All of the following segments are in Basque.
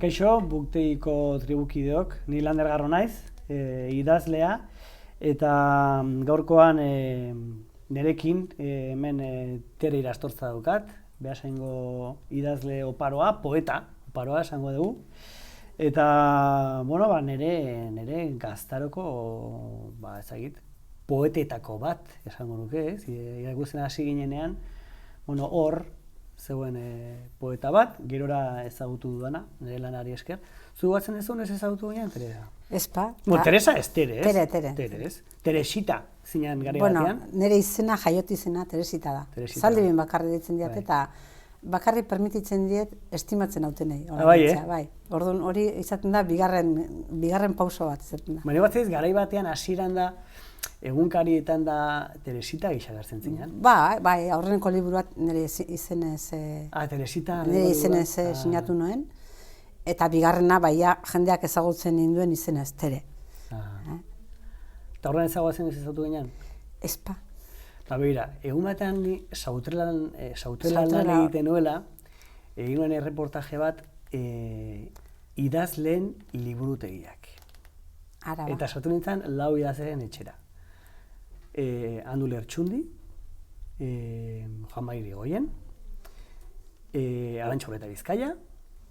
Kaixo, Buktegiko tribukideok, ni Lander Garro naiz, idazlea, eta gaurkoan nerekin hemen Tere Irastortza daukat, Beasaingo idazle oparoa, poeta oparoa esango dugu. Eta, bueno, nere gaztaroko, ezagit, poetetako bat esango nuke, ez? Irakurtzen hasi ginenean, bueno, hor zegoen poeta bat, gerora ezagutu dudana, nire lanari esker. Zu batzen ez ez ezagutu ginean, Teresa? Ezpa. Teresa ez, Tere, ez? Tere. ez? Teresita zinean gari batean. Bueno, nire izena, jaioti izena, Teresita da. Zaldibin bakarri ditzen diat, eta bakarri permititzen diet estimatzen hautenei. Bai. Orduan hori izaten da bigarren pauso bat izaten da. Baina batzez, garai batean hasieran da, egunkarietan da Teresita gisa gertzen zinean. Bai, aurreneko liburuat nire izenez... Teresita... Nire izenez sinatu nuen. Eta bigarrena, jendeak ezagutzen ninduen izenez, Tere. Eta horren ezagutzen ez ezautu ginean? Ezpa. Begira, egun batean ni sautrelan lan egiten nuela, egin nuen erreportaje bat idazleen liburutegiak. Eta sortu nintzen 4 idazleen etxera. Andu Lertxundi, Juan Mairi Goien, Arantxo Beta Bizkaia,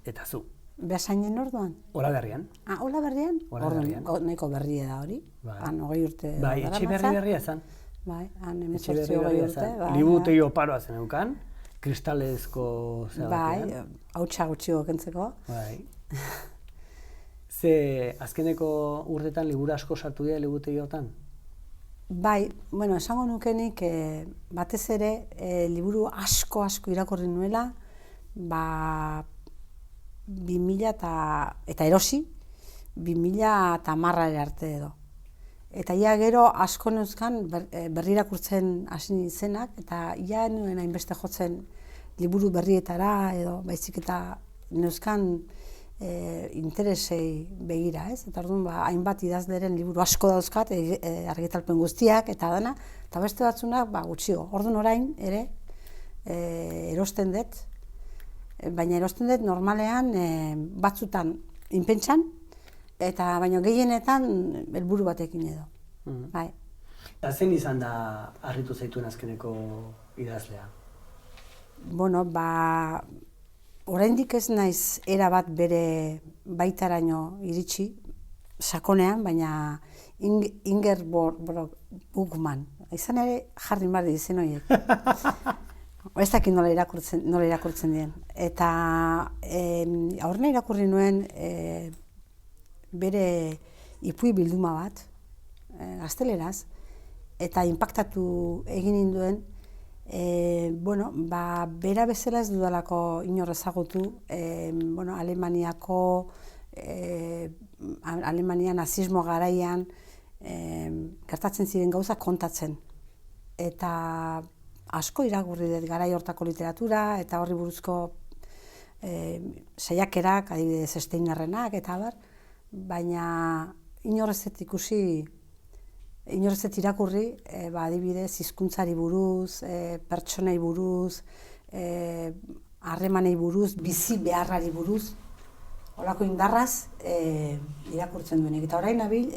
eta zu. Beasainen orduan? Olaberrian. Olaberrian? Orduan, nahiko berria da hori. 20 urte. Bai, etxe berria zen. Bai, han 18 urte. Libutegi oparoa zen eukan, kristalezko... Bai, hautsa gutxi gokentzeko. Bai. Ze azkeneko urtetan liburu asko sartu dira libutegi hortan? Bai, bueno, esango nukenik batez ere liburu asko irakurri nuela, 2000 eta erosi, 2010 arte edo. Eta ia gero asko neuzkan berrirakurtzen hasi izenak, eta ia nuen hainbeste jotzen liburu berrietara edo baizik eta neuzkan interesei begira, ez? Eta orduan hainbat idazleren liburu asko dauzkat, argitalpen guztiak eta dana, eta beste batzunak gutxiago. Orduan orain ere erosten dut, baina erosten dut normalean batzutan inpentsan, eta baina gehienetan helburu batekin edo. Bai. Eta zein izan da harritu zaituen azkeneko idazlea? Bueno, oraindik ez naiz erabat bere baitaraino iritsi, sakonean, baina Ingeborg Bugman. Izan ere jarri mardi izen horiek. Ez dakit nola irakurtzen dien. Eta aurrena irakurri nuen bere ipuin bilduma bat, gazteleraz, eta inpaktatu egin ninduen, bera bezala ez dudalako inor ezagutu, Alemania nazismo garaian gertatzen ziren gauza kontatzen. Eta asko irakurri dut garai hortako literatura, eta horri buruzko saiakerak, adibidez Steinerrenak, eta baina inorrezet irakurri, adibidez, hizkuntzari buruz, pertsonei buruz, harremanei buruz, bizi beharrari buruz, holako indarraz irakurtzen duenik. Eta orain nabil,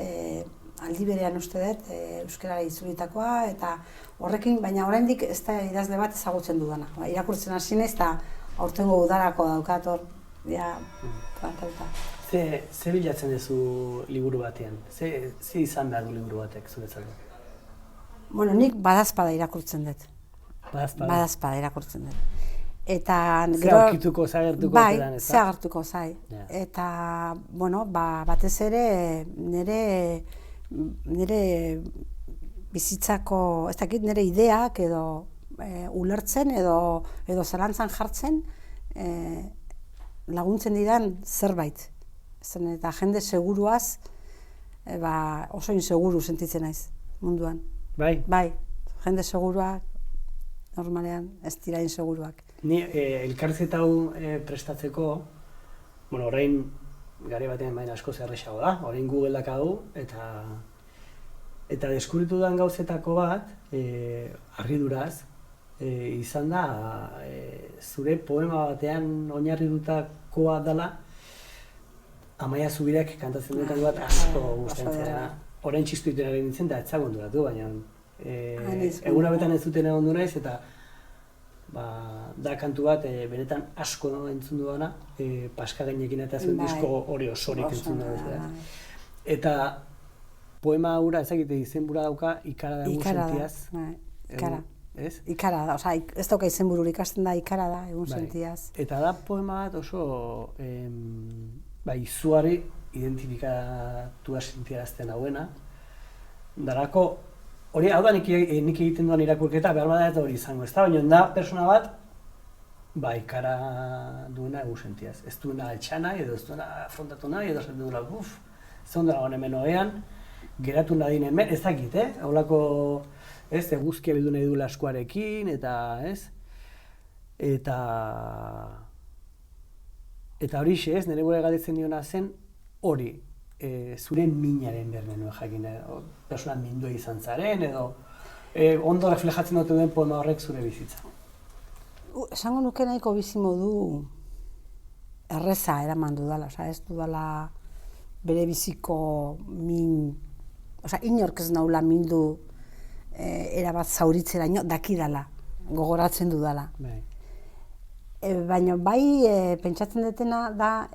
aldi berean uste dut, euskarara itzulitakoa, eta horrekin, baina oraindik ez da idazle bat ezagutzen dudana. Irakurtzen hasi naiz, eta aurtengo udarako daukat hor, plantauta. Ze bilatzen duzu liburu batean? Ze izan behar du liburu batek zuretzako? Bueno, nik badazpada irakurtzen dut. Badazpada? Badazpada irakurtzen dut. Eta... Ze aurkituko, ze agertuko? Bai, ze agertuko, zai. Eta, batez ere, nire bizitzako, ez dakit, nire ideak edo ulertzen edo zalantzan jartzen laguntzen didan zerbait. Eta jende seguruaz, oso inseguru sentitzen naiz munduan. Bai? Bai, jende seguruak, normalean ez dira inseguruak. Ni elkarrizketa hau prestatzeko, orain gari batean baina asko zerrexago da, orain Google dakagu, eta deskubritu den gauzetako bat, harriduraz, izan da zure poema batean oinarritutakoa dela, Amaia Zubirek kantatzen duen kantu bat asko gustatzen zaiena. Orain txistu iten ari nintzen da etzagundu datu, baina egun hauetan ez duten egon du naiz eta da kantu bat benetan asko entzun dudana, Paska Gainekin eta zuen disko hori osorik entzun dut. Eta poema hura ezagite izenbura dauka Ikara da egun sentiaz. Ikara. Ez? Ikara da, osea, ez dauka izenbururik, ikasten da ikara da egun sentiaz. Eta da poema bat oso izuari identifikatua sentiarazten hauena. Darako, hori hau da nik egiten duan irakurketa, behar bada eta hori izango, ez da? Baina da persona bat, ikara duena egun sentiaz. Ez duena altxa nahi, edo ez duena afrontatu nahi, edo esaten duela, ez ondela hon hemen oean, geratu nadien hemen, ez dakit, Haulako, eguzkia bildu nahi duela eskuarekin, eta, Eta horixe nire gure galdetzen diona zen, hori, zure minaren bermen nuen jakin, persona mindua izan zaren, edo ondo reflejatzen dute duen poema horrek zure bizitza. Esango nuke nahiko bizimodu erreza eraman dudala, ez dudala bere biziko inork ez naula mindu erabat zauritzeraino dakidala, gogoratzen dudala. Baina pentsatzen dutena da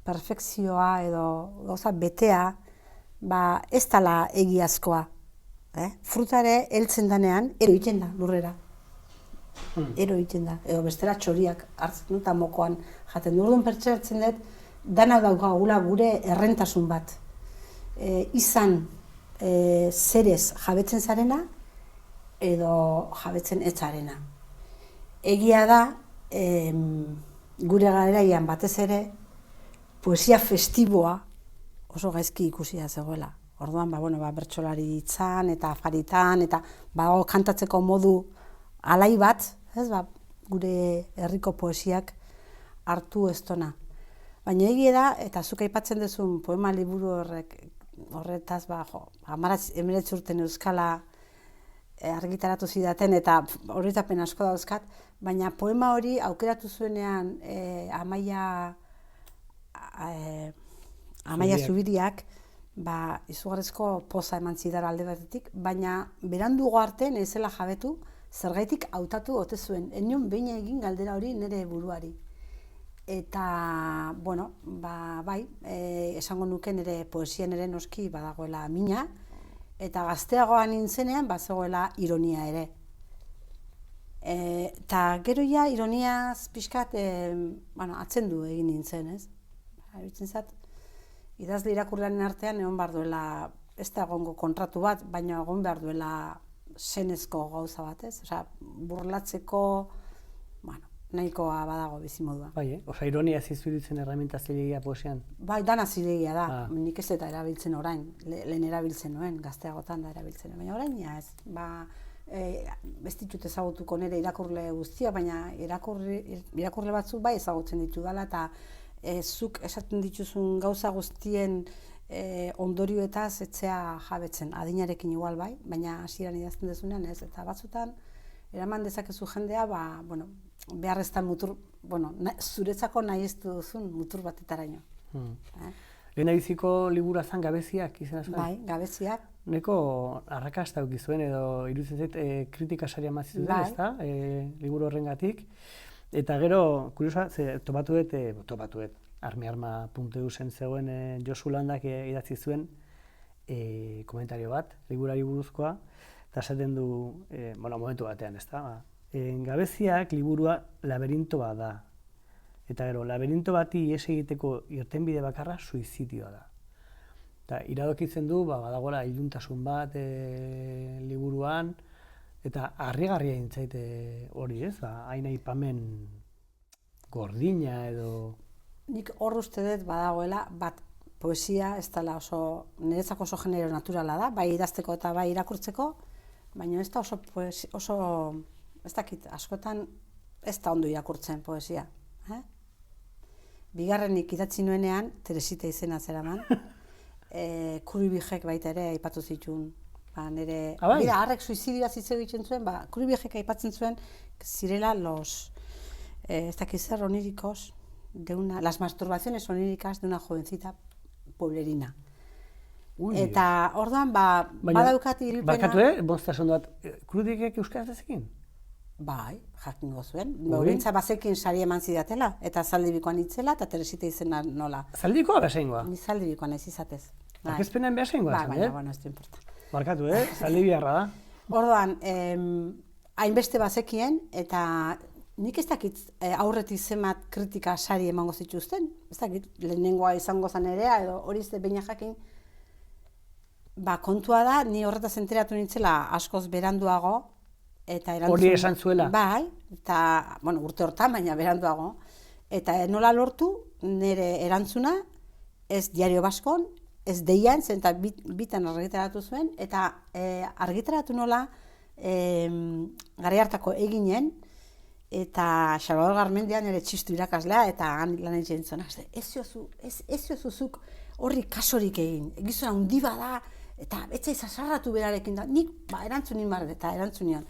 perfekzioa edo gauza betea ez dela egiazkoa. Frutare heltzen danean, ero egiten da lurrera. Ero egiten da, edo bestela txoriak hartzen dut mokoan jaten du. Orduan pertsatzen dut, dana daukagula gure errentasun bat. Izan zerez jabetzen zarena edo jabetzen ez zarena. Egia da, gure garaian batez ere, poesia festiboa oso gaizki ikusia zegoela. Orduan, bertsolari hitzan eta afaritan, eta badago kantatzeko modu alai bat, gure herriko poesiak hartu ez dona. Baina egia da, eta zuk aipatzen duzun poema liburu horretaz, 19 urten euskala argitaratu zidaten, eta horretapen asko dauzkat, baina poema hori aukeratu zuenean Amaia Zubiriak izugarrizko poza eman zidara alde batetik, baina berandugo arte naizela jabetu, zergaitik hautatu ote zuen. Enion behin egin galdera hori nire buruari. Eta, esango nuke nire poesien ere noski badagoela mina, eta gazteagoan nintzenean bazegoela ironia ere. Eta gero ironiaz pixkat atzendu egin nintzen, ez? Iruditzen zait, idazle irakurlearen artean egon behar duela, ez da egongo kontratu bat, baina egon behar duela senezko gauza bat, ez? Burlatzeko, nahikoa badago bizimodua. Ironia zizuditzen erramenta zilegia poesian? Dana zilegia da, nik ez eta erabiltzen orain, lehen erabiltzen nuen, gazteagotan da erabiltzen, baina orain ez. Ez ditut ezagutuko nire irakurle guztia, baina irakurle batzuk ezagutzen ditu dela, eta zuk esaten dituzun gauza guztien ondorioetaz etzea jabetzen, adinarekin igual baina hasieran idazten dezunean ez, eta batzutan eraman dezakezu jendea, beharreztan mutur, zuretzako nahi ez duzun mutur batetaraino. Lehen biziko libura zen Gabeziak izena zuen? Gabeziak. Neko arrakasta eduki zuen edo iruditzen zait kritika saria mazizuen, ez da? Liburu horrengatik. Eta gero, kuriosa, topatu dut, armiarma.eu zen zegoen Josu Landak idatzi zuen komentario bat, liburari buruzkoa, eta esaten du, momentu batean, ez da? Gabeziak liburua laberinto bat da. Eta gero, laberinto bati ihes egiteko irtenbide bakarra suizidioa da. Eta iradokitzen du, badagoela iluntasun bat liburuan, eta harrigarria intzaite hori, ez? Hain aipamen gordina edo... Nik hor uste dut badagoela, poesia ez dela niretzako oso genero naturala da, bai idazteko eta bai irakurtzeko, baina ez da oso ez dakit, askotan ez da ondo irakurtzen poesia. Bigarrenik idatzi nuenean, Teresita izena zeraman, Kuribijek baita ere aipatu zituen. Harrek suizidioa hitz egiten zuen, Kuribijek aipatzen zuen zirela ez dakit zer onirikos, las masturbaciones oníricas de una jovencita pueblerina. Ui. Eta orduan, badaukat iripena... Barkatu, boztasun bat, Krudikek euskaraz ezekin? Bai, jakingo zuen. Bintza bazekin sari eman zidatela, eta Zaldibikoan itzela, eta Teresita izena nola. Zaldikoa behasengoa? Ni Zaldibikoan ez izatez. Akezpenean behasengoa zen, Baina, bueno, ez du importa. Barkatu, Zaldibiarra da. Orduan, hainbeste bazekien, eta nik ez dakit aurretik zenbat kritika sari emango zituzten. Ez dakit, lehenengoa izango zen erea, edo hori ez beina jakin. Kontua da, ni horretaz enteratu nintzela askoz beranduago, eta erantzun... Hori esan zuela? Bai, eta, bueno, urte hortan, baina beranduago. Eta nola lortu, nire erantzuna, ez Diario Baskon, ez Deian, zen eta bitan argitaratu zuen, eta argitaratu nola, garai hartako eginen, eta Salvador Garmendia nire txistu irakaslea, eta han lan egin zuen, ez zuzuk horri kasorik egin, gizona handi bada, eta etxai zasarratu berarekin da, nik erantzunin barret eta erantzunion.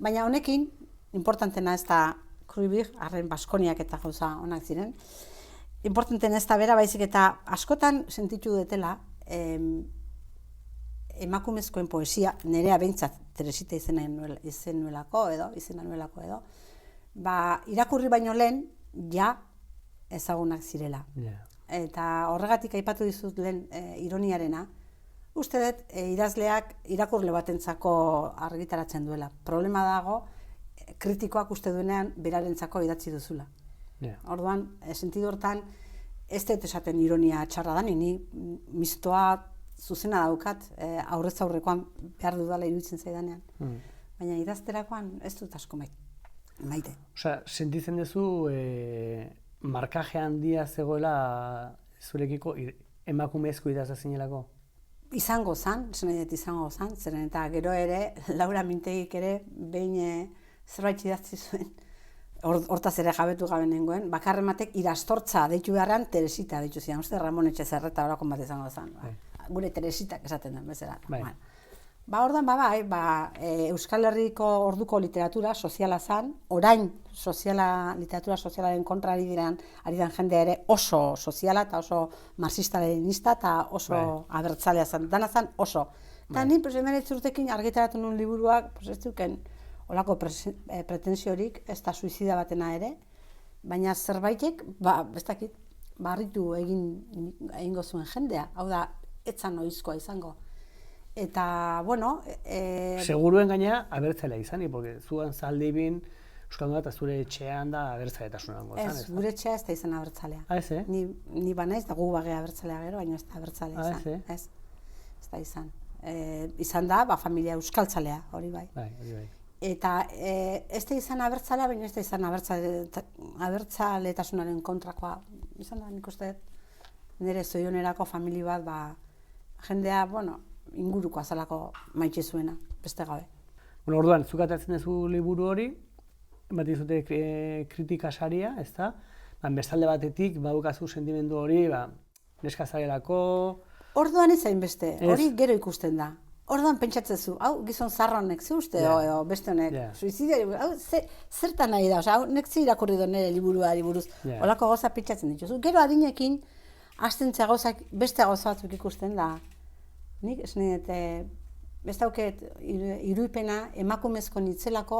Baina honekin, importantena ez da Krubig, arren Baskoniak eta gauza onak ziren, importantena ez da bera baizik eta askotan sentitu dutela emakumezkoen poesia, nerea behintzat Teresita izena nuelako edo, irakurri baino lehen, ja ezagunak zirela. Eta horregatik aipatu dizut lehen ironiarena, uste dut idazleak irakurle batentzako argitaratzen duela. Problema dago, kritikoak uste duenean berarentzako idatzi duzula. Orduan, sentidu hortan, ez dut esaten ironia txarra da, ni mistoa zuzena daukat, aurrez aurrekoan behar dudala iruditzen zaidanean. Baina idazterakoan ez dut asko maite. Osea, sentitzen duzu markaje handia zegoela zurekiko emakumezko idazle zinelako? Izango zan, zeren eta gero ere, Laura Mintegik ere, behin zerbait idatzi zuen, hortaz ere jabetu gabe nengoen, bakarrematek irastortza deitu beharrean Teresita deitu zian, uste Ramon Etxezarreta horakon bat izango zan, gure Teresitak esaten den bezala. Orduan, Euskal Herriko orduko literatura soziala zan, orain literatura sozialaren kontra ari den jendea ere oso soziala eta oso marxista-leninista eta oso abertzalea zan, dana zan oso. Eta ni, hemeretzi urtekin argitaratu nuen liburuak, ez duken olako pretensiorik, ez da suizida batena ere, baina zerbaitek, ez dakit, harritu egingo zuen jendea, hau da, etzan noizkoa izango. Eta, bueno... Seguruen gaina abertzalea izanik, porque zuan Zaldibin, Euskalduna eta zure etxean da abertzaletasuna gongo zan, ez da? Gure etxea ez da izan abertzalea. Ez, Ni banaiz, da gu bagea abertzalea gero, baina ez da abertzalea izan. Ez da izan. Izan da, familia euskaltzalea, hori bai. Eta ez da izan abertzalea, baina ez da izan abertzaletasunaren kontrakoa. Izan da, nik uste, nire zoionerako familia bat, jendea, bueno, inguruko azalako maitxe zuena, beste gabe. Bueno, orduan, zuk atatzen duzu liburu hori, bat izute kritika saria, ez da? Bestalde batetik, badukazu sentimendu hori, neska zarelako... Orduan ez hainbeste, hori gero ikusten da. Orduan pentsatzezu, hau gizon zarra honek ze uste, edo beste honek, suizidio, hau zertan nahi da, hau nek ze irakurri do nire liburuari buruz, holako gauza pentsatzen dituzu. Gero adinekin, hastentzea gauzak, beste gauza batzuk ikusten da. Nik, ez nahi dut, ez dauket iruipena emakumezko nitzelako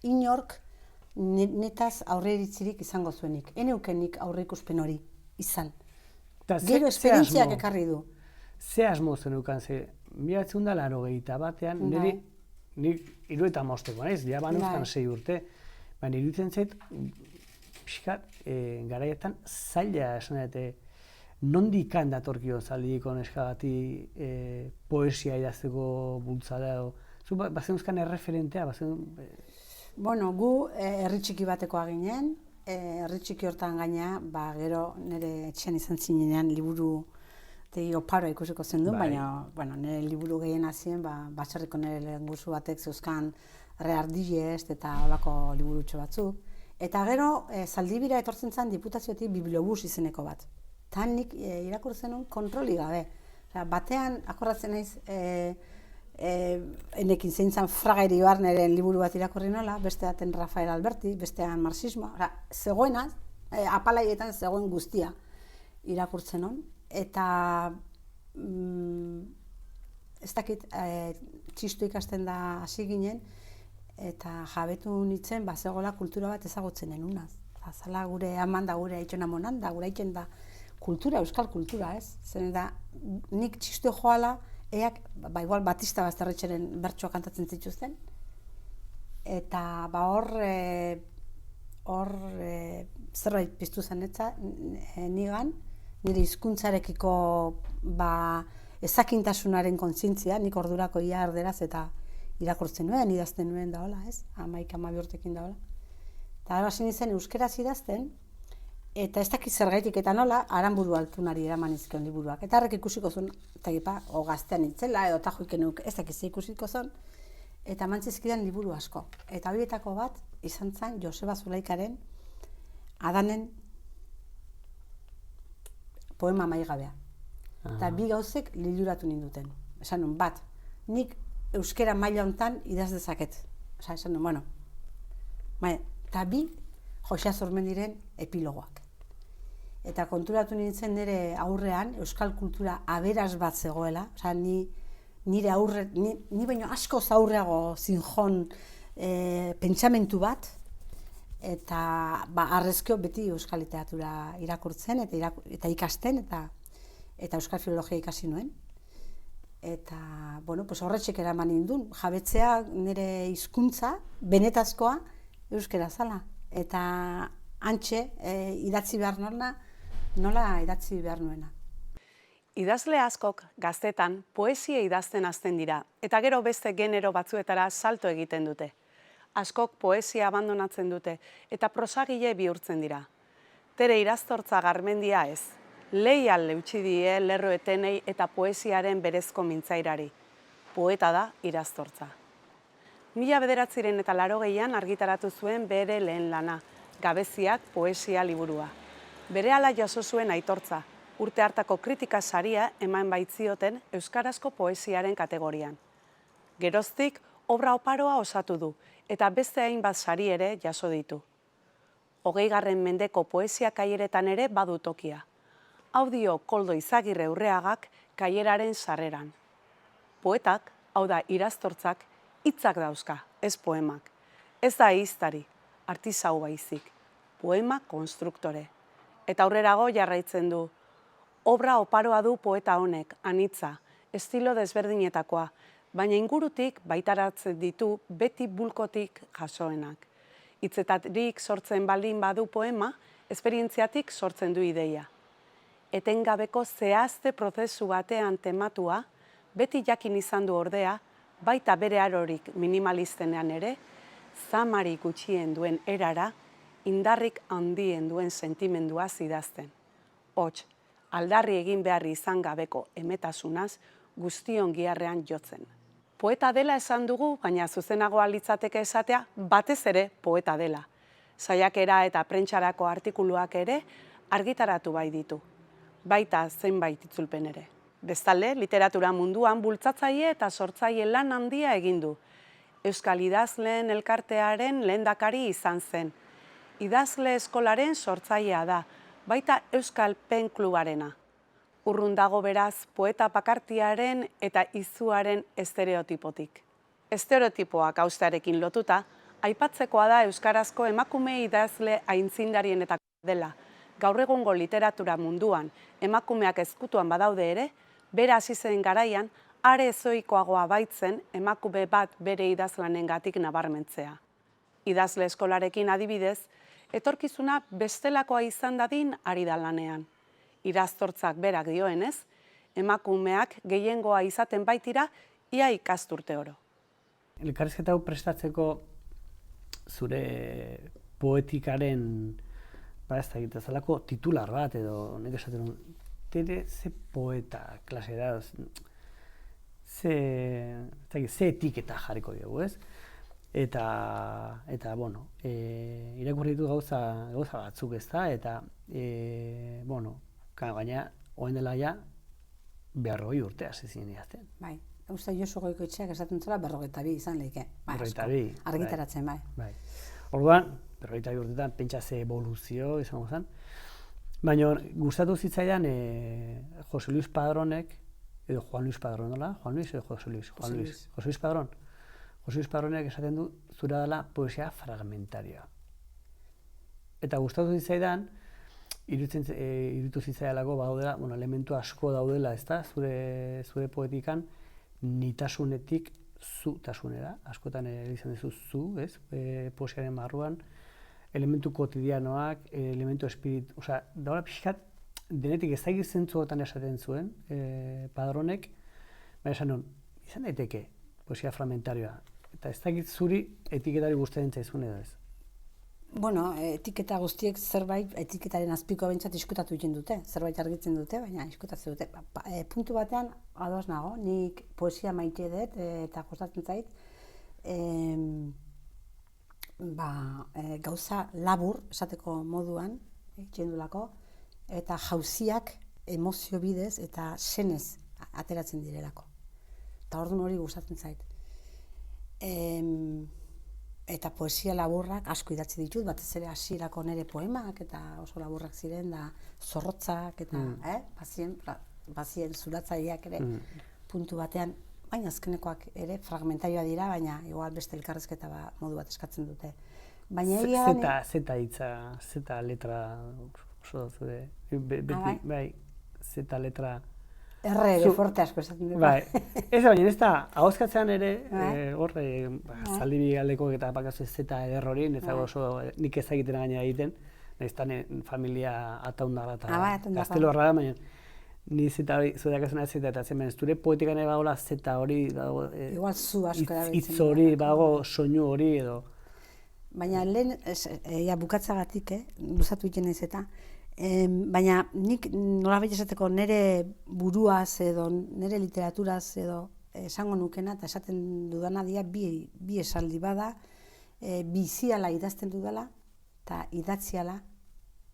inork netaz aurreiritzirik izango zuenik. Eneukenik aurreikuspen hori izan. Gero esperientziak ekarri du. Ze asmo zenukan, ze 1980 batean, nik 75 naiz, ja banuzkan 6 urte, baina iruditzen zait, pixkat, garaietan zaila esan dute, nondikan datorkio Zaldibiko neskagati poesia idazteko bultzada edo? Zu bazenuzkan erreferentea? Bueno, gu herri txiki batekoa ginen, herri txiki hortan gaina, gero nire etxean izan zinean liburu oparoa ikusiko zen du, baina nire liburu gehien hazien, batxarriko nire lehenguzu batek zeuzkan Reardillest eta holako liburutxo batzuk. Eta gero, Zaldibira etortzen zen diputaziotik bibliobus izeneko bat. Eta nik irakurtzen nuen kontroli gabe. Batean, akordatzen naiz, enekin zein zen Fraga Iribarneren liburu bat irakurri nola, beste baten Rafael Alberti, bestean marxismoa. Zegoena, apalaietan zegoen guztia irakurtzen hon, eta ez dakit, txistu ikasten da hasi ginen, eta jabetu nintzen, zegoela kultura bat ezagutzen enunaz. Zala gure aman da, gure aitxona monan da, gure aitxen da kultura, euskal kultura, ez? Zer da, nik txistu joala, eak, igual Batista Bazterretxeren bertsoa kantatzen zituzten, eta hor zerbait piztu zen nigan, nire hizkuntzarekiko ezakintasunaren kontzientzia, nik ordurako ia erderaz eta irakurtzen nuen, idazten nuen da hola, ez? 11-12 urtekin da hola. Eta hasi nintzen euskeraz idazten, eta ez dakit zergaitik eta nola, Aranburu Altunari eraman izkion liburuak. Eta horrek ikusiko zuen, o gaztean itzela, edo tajoik enuk, ez dakit ze ikusiko zuen, eta mantzizkidan liburu asko. Eta horietako bat izan zen Joseba Zulaikaren Adanen poema maigabea. Eta bi gauzek liluratu ninduten. Esan nun, bat, nik euskera maila hontan idaz dezaket. Esan nun, bueno. Eta bi, Josia Zormendiren epilogoak. Eta konturatu nintzen nire aurrean, euskal kultura aberaz bat zegoela. Nire aurre, ni baino asko zaurreago zinjon pentsamentu bat, eta arrezkio beti euskal literatura irakurtzen eta ikasten, eta euskal filologia ikasi nuen. Eta, horretxek eraman nindun, jabetzea nire hizkuntza benetazkoa euskera zala. Eta hantxe idatzi behar nola idatzi behar nuena. Idazle askok gaztetan poesia idazten hasten dira, eta gero beste genero batzuetara salto egiten dute. Askok poesia abandonatzen dute, eta prosagile bihurtzen dira. Tere Irastortza Garmendia ez, leial eutsi die lerroetenei eta poesiaren berezko mintzairari. Poeta da Irastortza. 1980an argitaratu zuen bere lehen lana, Gabeziak poesia liburua. Berehala jaso zuen aitortza, urte hartako kritika saria eman baitzioten euskarazko poesiaren kategorian. Geroztik, obra oparoa osatu du, eta beste hainbat sari ere jaso ditu. 20. mendeko poesia kaieretan ere badu tokia. Audio Koldo Izagirre Urreagak kaieraren sarreran. Poetak, hau da Irastortzak, hitzak dauzka, ez poemak. Ez da ehiztari, artisau baizik, poema konstruktore. Eta aurrerago jarraitzen du. Obra oparoa du poeta honek, anitza, estilo desberdinetakoa, baina ingurutik baitaratzen ditu beti bulkotik jasoenak. Hitzetatik sortzen baldin badu poema, esperientziatik sortzen du ideia. Etengabeko zehazte prozesu batean tematua, beti jakin izan du ordea, baita bere arorik minimalistenean ere, zamari gutxien duen erara, indarrik handien duen sentimenduaz idazten. Hots, aldarri egin beharri izan gabeko emetasunaz guztion giharrean jotzen. Poeta dela esan dugu, baina zuzenagoa litzateke esatea, batez ere poeta dela. Saiakera eta prentsarako artikuluak ere argitaratu bai ditu. Baita zenbait itzulpen ere. Bestalde, literatura munduan bultzatzaile eta sortzaile lan handia egin du. Euskal Idazleen Elkartearen lehendakari izan zen. Idazle eskolaren sortzailea da, baita Euskal Pen Klubarena. Urrun dago beraz poeta bakartiaren eta izuaren estereotipotik. Estereotipoak haustearekin lotuta, aipatzekoa da euskarazko emakume idazle aintzindarienetako dela. Gaur egungo literatura munduan emakumeak ezkutuan badaude ere, bera hasi zen garaian, are ezoikoagoa baitzen emakume bat bere idazlanengatik nabarmentzea. Idazle eskolarekin adibidez, etorkizuna bestelakoa izan dadin ari da lanean. Irastortzak berak dioenez, emakumeak gehiengoa izaten baitira ia ikasturte oro. Elkarrizketa hau prestatzeko zure poetikaren ez da egiten zelako titular bat edo nik esaten duen, ze poeta klase da, ze etiketa jarriko diogu, ez? Eta irakurri ditu gauza batzuk, ez da, eta, baina, oen dela ja, 40 urte hasi zinen idazten. Bai, uste Josu Goikoetxeak esaten zela 42 izan lehike. Bai, argitaratzen, bai. Orduan, 40 urtetan, pentsa ze evoluzio izango zen. Baina gustatu zitzaidan Jose Luis Padronek, edo Juan Luis Padrón, nola? Juan Luis edo Jose Luis? Juan Luis. Jose Luis Padrón. Jose Luis Padronek esaten du zura dela poesia fragmentarioa. Eta gustatu zitzaidan, iruditu zitzaidalako badaudela, elementu asko daudela, ezta? Zure poetikan nitasunetik zutasunera, askotan izan duzu zu, ez? Poesiaren barruan, elementu kotidianoak, elementu espiritu, osea, dagoela pixkat, denetik ez dakit zentzuotan esaten zuen, Padronek, baina esan izan daiteke poesia fragmentarioa, eta ez dakit zuri etiketari gustatzen zaizun edo ez. Bueno, etiketa guztiek zerbait, etiketaren azpiko bentsat diskutatu egiten dute, zerbait argitzen dute, baina diskutatzen dute. Puntu batean, ados nago, nik poesia maite dut, eta gustatzen zait, gauza labur, esateko moduan, egiten dulako, eta jauziak emozio bidez eta senez ateratzen direlako. Eta orduan hori gustatzen zait. Eta poesia laburrak asko idatzi ditut, batez ere hasierako nire poemak, eta oso laburrak ziren, da zorrotzak, eta bazien zuratzaileak ere puntu batean, baina azkenekoak ere fragmentarioa dira, baina igual beste elkarrezketa modu bat eskatzen dute. Baina Zeta hitza, zeta letra, oso zure, beti, bai, zeta letra. Ere forte asko esaten dut. Bai, ez baina ez da, ahozkatzean ere, horre, zaldibi galdeko eta bakazu zeta eder hori, oso nik ezagiten gaina egiten, naiztan familia ataundarra eta gaztelorra da, baina ni zeta hori, zureak ezena zeta eta zen, zure poetikan ere bagoela zeta hori, igual zu asko erabiltzen. Hitz hori, bago soinu hori edo. Baina lehen, bukatzagatik, luzatu egiten ez eta, baina nik nolabait esateko nire buruaz edo nire literaturaz edo esango nukena eta esaten dudana dira bi esaldi bada, biziala idazten dudala eta idatziala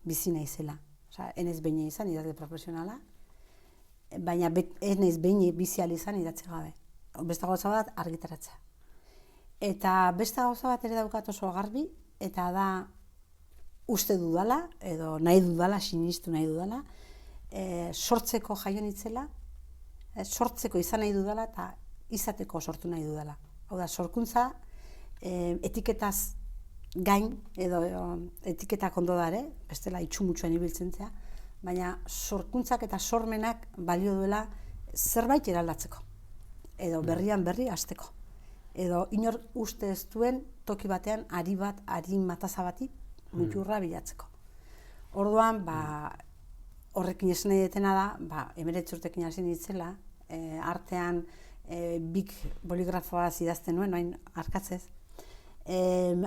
bizi naizela. Osea, enez behin izan idazle profesionala, baina enez behin biziala izan idatzi gabe. Beste gauza bat argitaratza. Eta beste gauza bat ere daukat oso garbi, eta da uste dudala, edo nahi dudala, sinistu nahi dudala, sortzeko jaio nitzela, sortzeko izan nahi dudala, eta izateko sortu nahi dudala. Hau da, sorkuntza etiketaz gain, edo etiketak ondo dare, bestela itxumutxuan ibiltzen zea, baina sorkuntzak eta sormenak balio duela zerbait eraldatzeko, edo berrian berri hasteko. Edo inor uste ez duen toki batean ari mataza bati muturra bilatzeko. Orduan, horrekin esan nahi detena da, 19 urtekin hasi nintzela, artean bik boligrafoaz idazten nuen, noain arkatzez,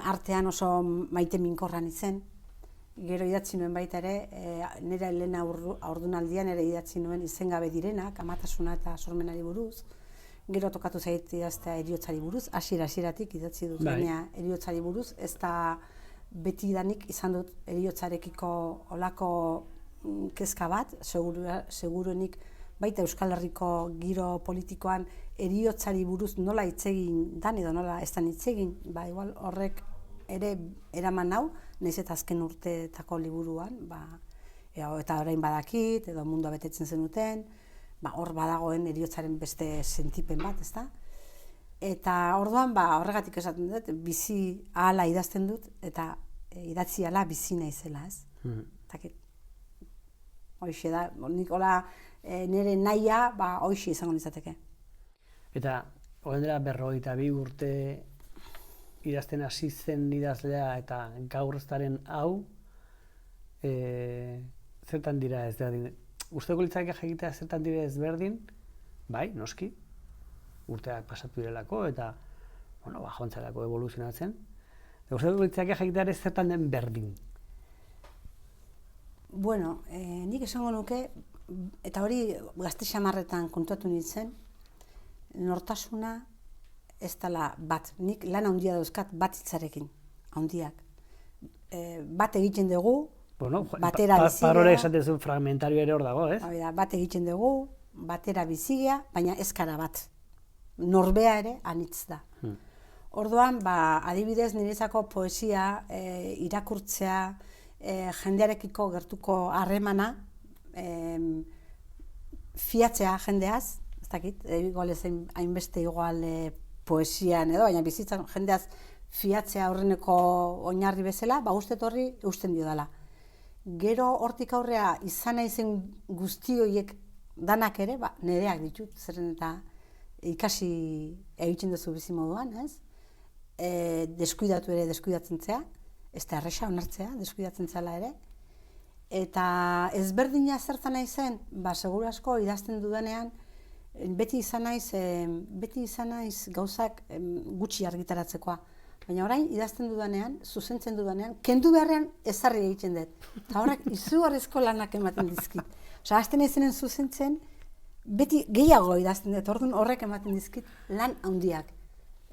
artean oso maite minkorra nintzen, gero idatzi nuen baita ere, nire lehena haurdunaldian ere idatzi nuen izengabe direnak, amatasuna eta sormenari buruz, gero tokatu zait idaztea heriotzari buruz, hasieratik idatzi dut gainea heriotzari buruz, ez da beti danik izan dut heriotzarekiko olako kezka bat, seguruenik baita Euskal Herriko giro politikoan heriotzari buruz nola hitz egin dan edo nola ez dan hitz egin, igual horrek ere eraman nau, nahiz eta azken urteetako liburuan, eta orain badakit, edo mundua betetzen zenuten, hor badagoen heriotzaren beste sentipen bat, ezta? Eta orduan, horregatik esaten dut, bizi ahala idazten dut, eta idatzi ahala bizi naizela, ez? Hoxe da, nik hola nire nahia, hoxe izango nintzateke. Eta, horren dela 42 urte idazten hasi zen idazlea eta gaur eztaren hau, zertan dira ez da, usteko litzake jakitea zertan dire ezberdin, bai, noski, urteak pasatu direlako eta, jontzelako evoluzionatzen. Usteko litzake jakitea zertan den berdin. Bueno, nik esango nuke, eta hori gazte xamarretan kontuatu nintzen, nortasuna ez dela bat. Nik lan handia dauzkat bat hitzarekin, handiak. Bat egiten dugu, batera bizigea. Parora esaten zuen fragmentario ere hor dago, ez? Bat egiten dugu, batera bizigea, baina ez gara bat. Norbea ere anitz da. Orduan, adibidez, niretzako poesia irakurtzea, jendearekiko gertuko harremana, fiatzea jendeaz, ez dakit, igual ez hainbeste igual poesian edo, baina bizitzan jendeaz fiatzea aurreneko oinarri bezala, uste horri eusten dio dela. Gero hortik aurrea izan naizen guzti horiek danak ere, nereak ditut, zeren eta ikasi egiten duzu bizi moduan, ez? Deskuidatu ere deskuidatzen zea, ez da erresa onartzea, deskuidatzen zela ere. Eta ezberdina zertan naizen, seguru asko idazten dudanean, beti izan naiz gauzak gutxi argitaratzekoa. Baina orain idazten dudanean, zuzentzen dudanean, kendu beharrean ezarri egiten dut. Eta horrek izugarrizko lanak ematen dizkit. Osa, hasten naizenen zuzentzen, beti gehiago idazten dut, orduan horrek ematen dizkit lan handiak.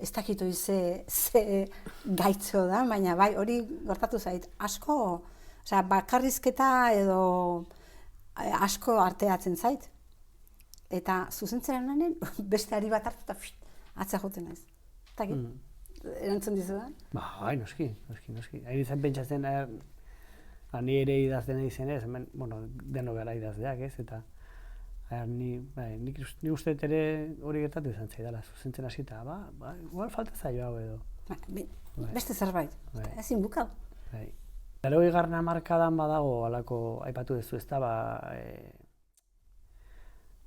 Ez dakit hori ze gaitzo da, baina bai hori gertatu zait. Asko, bakarrizketa edo asko arteatzen zait. Eta zuzentzen lanen beste ari bat hartu eta atzea joten naiz. Ez dakit. Erantzun dizu da? Bai, noski. Hain izan pentsatzen, ni ere idazten izenez, hemen, deno gara idazdeak, ez? Eta nik uste ere hori gertatu izan zaidala, zuzentzen hasita, igual falta zaio hau edo. Beste zerbait, ezin bukau. 80. hamarkadan badago, alako aipatu duzu, ez da,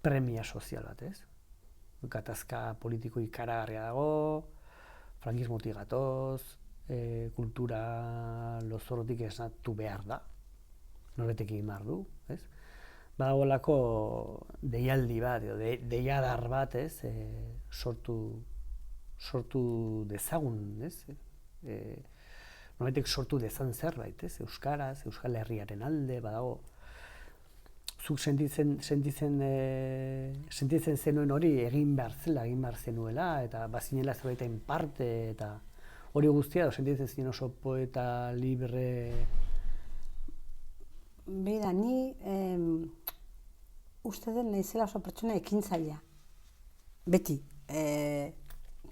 premia sozial bat, ez? Gatazka politiko ikaragarria dago, frankismotik gatoz, kultura lozorrotik esnatu behar da, norbetek egin behar du, ez? Badagoelako deialdi bat, deiadar bat, ez? Sortu dezagun, ez? Norbetek sortu dezan zerbait, ez? Euskaraz, Euskal Herriaren alde, badago. Zuk sentitzen zenuen hori egin behar zenuela, eta bazinela zerbaiten parte, eta hori guztia, sentitzen zinen oso poeta libre? Beida, ni uste den naizela oso pertsona ekintzailea. Beti.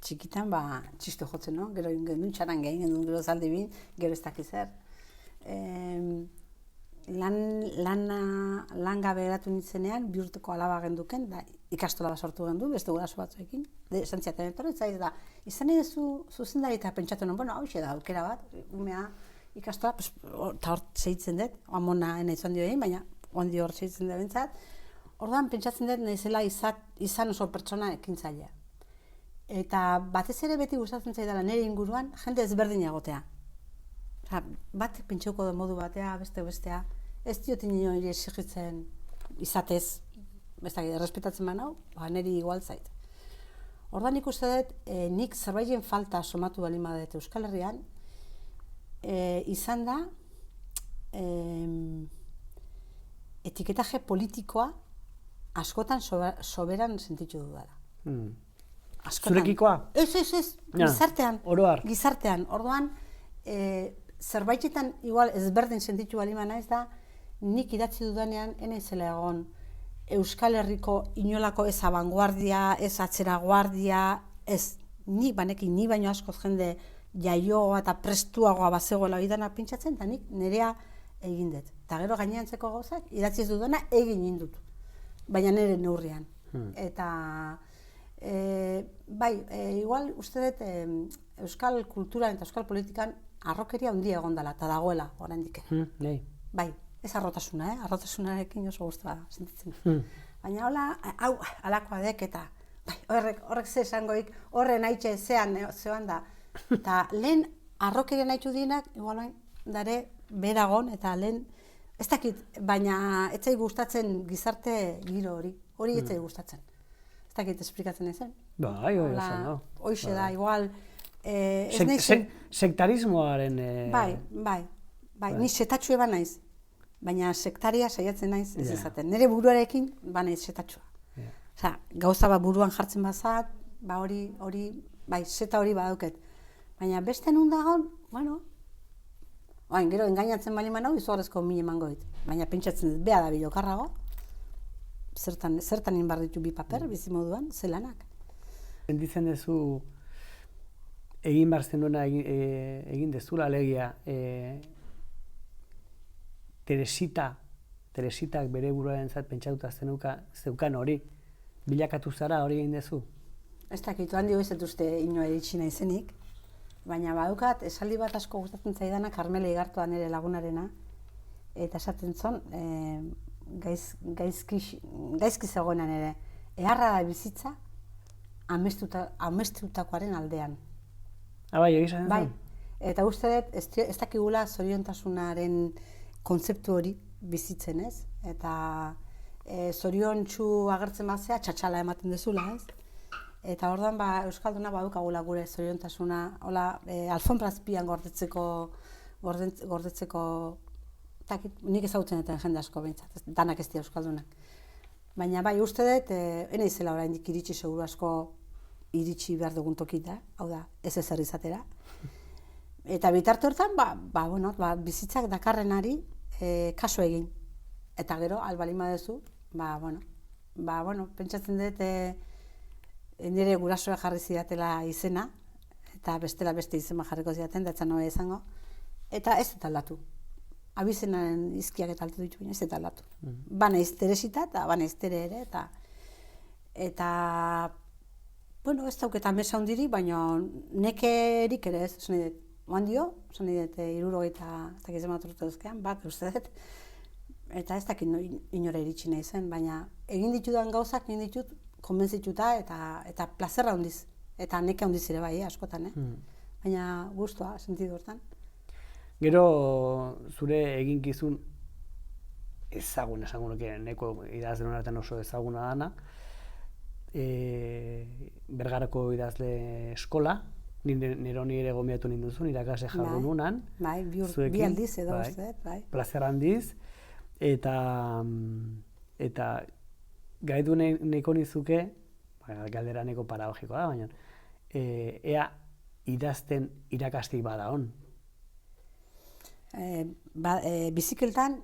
Txikitan, txisto jotzen, no? Gero gendun txaran gendun gero zaldi bin, gero ez dakiz zer. Lan gabe eratu nintzenean, 2 urteko alaba genduken, da ikastola bat sortu gendu, beste guraso batzuekin, santziaten etorri, zaiz da, izan nahi duzu zuzendari eta pentsatu nuen, hau da, aukera bat, umea ikastola, eta hor segitzen dut, amona nahi zuan dio egin, baina ondi hor segitzen dut bentsat, orduan pentsatzen dut nahizela izan oso pertsona ekintzailea. Eta batez ere beti gustatzen zaidala nire inguruan, jende ezberdina egotea. Bat pentsauko den modu batea, bestea, ez diotin nire exigitzen izatez, errespetatzen banau, niri igual zait. Orduan ikuste dut, nik zerbaiten falta somatu balin badet Euskal Herrian, izan da etiketaje politikoa askotan soberan sentitu dudala. Zurekikoa? Ez, gizartean. Oroar? Gizartean. Orduan, zerbaitetan igual ezberdin sentitu balima naiz da, nik idatzi dudanean enaizela egon Euskal Herriko inolako ez abanguardia, ez atzeraguardia, ez ni baino askoz jende jaioa eta prestuagoa bazegoela idana pentsatzen, eta nik nerea egin dut. Eta gero gaineantzeko gauzak idatzi dudana egin indut, baina nire neurrian. Eta igual uste dut euskal kulturan eta euskal politikan arrokeria handia egondala, eta dagoela oraindik. Bai, ez arrotasuna, arrotasunarekin oso gustora sentitzen. Baina hola, hau, alakoa dek eta horrek ze esangoik, horren haitxe zean da. Eta lehen arrokeria nahitu dienak, igual dare beragon, eta lehen, ez dakit, baina ez zait gustatzen gizarte giro hori ez zait gustatzen. Ez dakit esplikatzen ezen. Bai, hori esan, no? Hoixe da, igual... Sektarismoaren... Bai, ni setatxue ba naiz, baina sektaria saiatzen naiz ez izaten. Nire buruarekin ba naiz setatxua. Gauza bat buruan jartzen bazat, seta hori badauket. Baina beste nun dagoen, gero engainatzen bali manau, izugarrezko min emango dit. Baina pentsatzen dut, beha da bilokarrago, zertan inbar ditu bi paper, bizimoduan, zelanak. Sentitzen duzu egin behar zenuena egin dezula, alegia, Teresitak bere buruarentzat pentsatuta zeukan hori, bilakatu zara hori egin dezu? Ez dakit, handi ez uste inoa iritsi naizenik, baina badukat esaldi bat asko gustatzen zaidana Karmele Igartua nire lagunarena, eta esaten zon, gaizki zegoenan ere, eharra da bizitza amestutakoaren aldean. Bai, egizan bai, eta uste dut ez dakigula zoriontasunaren kontzeptu hori bizitzen, ez? Eta zoriontsu agertzen bazea txatxala ematen dezula, ez? Eta orduan Euskalduna badukagula gure zoriontasuna, hola, alfonbrazpian gordetzeko, nik ezagutzen duten jende asko behintzat, danak ez dira Euskaldunak. Baina bai, uste dut, ene izela oraindik iritsi seguru asko iritsi behar dugun tokita, hau da, ez ezer izatera. Eta bitarte hortan, bizitzak dakarrenari kaso egin. Eta gero, albalin badezu, pentsatzen dut nire gurasoa jarri zidatela izena, eta bestela beste izena jarriko zidaten, da etzan nobe izango, eta ez dut aldatu. Abizenaren izkiak eta altu ditu, ez dut aldatu. Bana izteresita eta bana iztere ere, eta ez dauketa mesa hundiri, baina nekerik ere ez, esan dut, oan dio, esan dut, 70 bat, uste dut, eta ez dakit inora iritsi nahi zen, baina egin ditudan gauzak, egin ditut, konbentzituta eta plazerra handiz, eta neke handiz ere bai, askotan, baina gustua, sentidu hortan. Gero, zure eginkizun ezagun, esango nuke, neko idazle honetan oso ezaguna dana, Bergarako idazle eskola, nire ere gomiatu ninduzun, irakasle jardun unan. Bai, bi aldiz edo, bai. Plazer handiz, eta gaitu neko nizuke, galdera neko paradogikoa da, baina, ea idazten irakastik bada hon. Bizikeltan,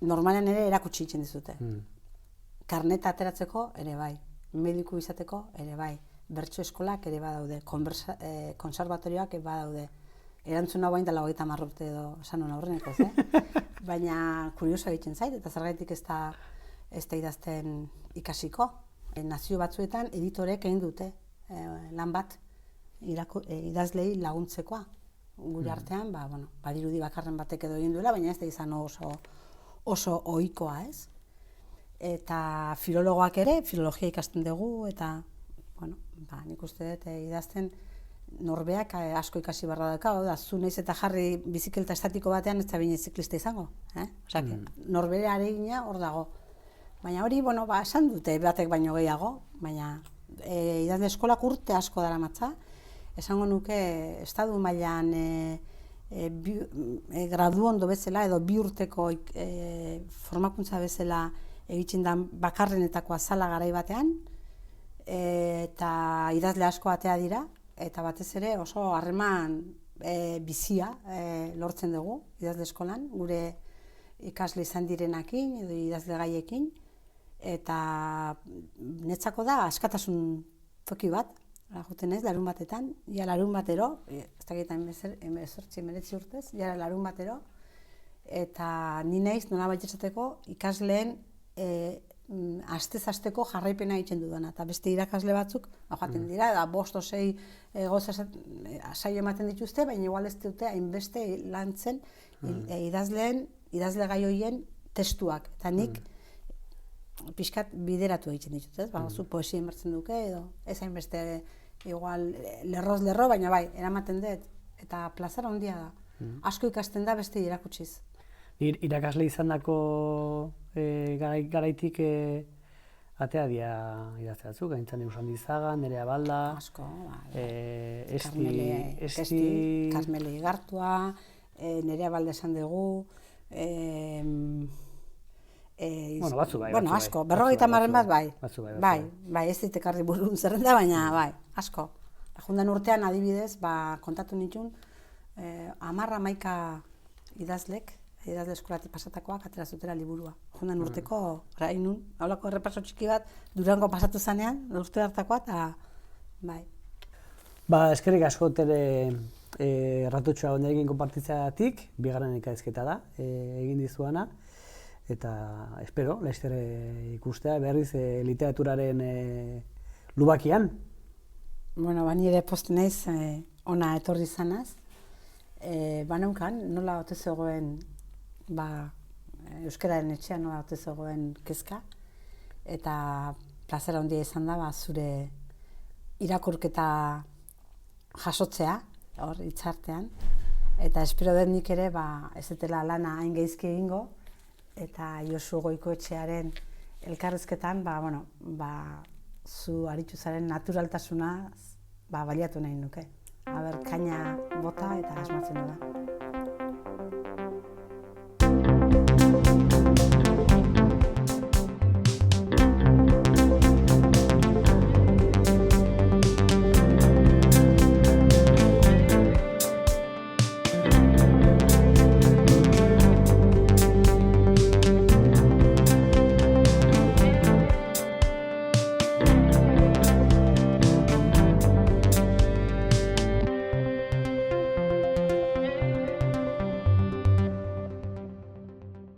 normalean ere erakutsi itzen dizute. Karneta ateratzeko ere bai, mediku izateko ere bai, bertso eskolak ere badaude, konservatorioak ere badaude. Erantzun hau bain dela 30 urte edo esan hona horreneko, baina kurioso egiten zait, eta zergaitik ez da idazten ikasiko. Nazio batzuetan editorek egin dute lan bat idazlei laguntzekoa. Gure artean, badirudi bakarren batek edo egin duela, baina ez da izan oso ohikoa, ez? Eta filologoak ere, filologia ikasten dugu, eta nik uste dut idazten norbeak asko ikasi barra dauka, zu naiz eta jarri bizikelta estatiko batean ez da bine ziklista izango. Norbere aregina hor dago. Baina hori, esan dute batek baino gehiago, baina idazle eskolak urte asko daramatza. Esango nuke, estadu mailan gradu ondo bezala edo 2 urteko formakuntza bezala egiten da bakarrenetako azala garai batean, eta idazle asko atea dira, eta batez ere oso harreman bizia lortzen dugu idazle eskolan, gure ikasle izan direnakin edo idazle gaiekin, eta netzako da askatasun toki bat, joten ez, larun batetan, ja larun batero, ez dakit 19 urtez, ja larun batero, eta ni naiz nola esateko ikasleen astez-asteko jarraipena egiten dudana, eta beste irakasle batzuk joaten dira, da 5 o 6 gauza saio ematen dituzte, baina igual ez dute hainbeste lantzen idazle gai horien testuak, eta nik pixkat bideratu egiten ditut, ez? Zu poesia inbertzen duke, edo ez hainbeste igual lerroz lerro, baina bai, eramaten dut, eta plazera handia da. Asko ikasten da beste irakutsiz. Irakasle izandako garaitik atea dia idazte batzuk, gaintzan Usandizaga, Nerea Balda, Karmele Igartua, Nerea Balda esan dugu, batzu bai. Asko, 50 bat bai. Bai, ez ditekarri burun zerrenda, baina bai, asko. Jundan urtean adibidez, kontatu nituen, 10-11 idazlek, idazle eskolatik pasatakoak atera zutela liburua. Jundan urteko, rainun, haulako errepaso txiki bat, Durango pasatu zanean, urte hartakoa, eta bai. Eskerrik asko tere ratotxoa honekin konpartitzeagatik, bigarren elkarrizketa da egin dizuana, eta espero, laster ikustea berriz literaturaren lubakian. Bueno, bani ere postu naiz ona etorri zanaz. Baneukan, nola ote zegoen euskararen etxean nola ote zegoen kezka, eta plazera handia izan da zure irakurketa jasotzea, hor, hitzartean, eta espero dut nik ere ez dutela lana hain gaizki egingo, eta Josu Goikoetxearen elkarrizketan, zu aritu zaren naturaltasuna baliatu nahi nuke. Kaina bota eta asmatzen dela.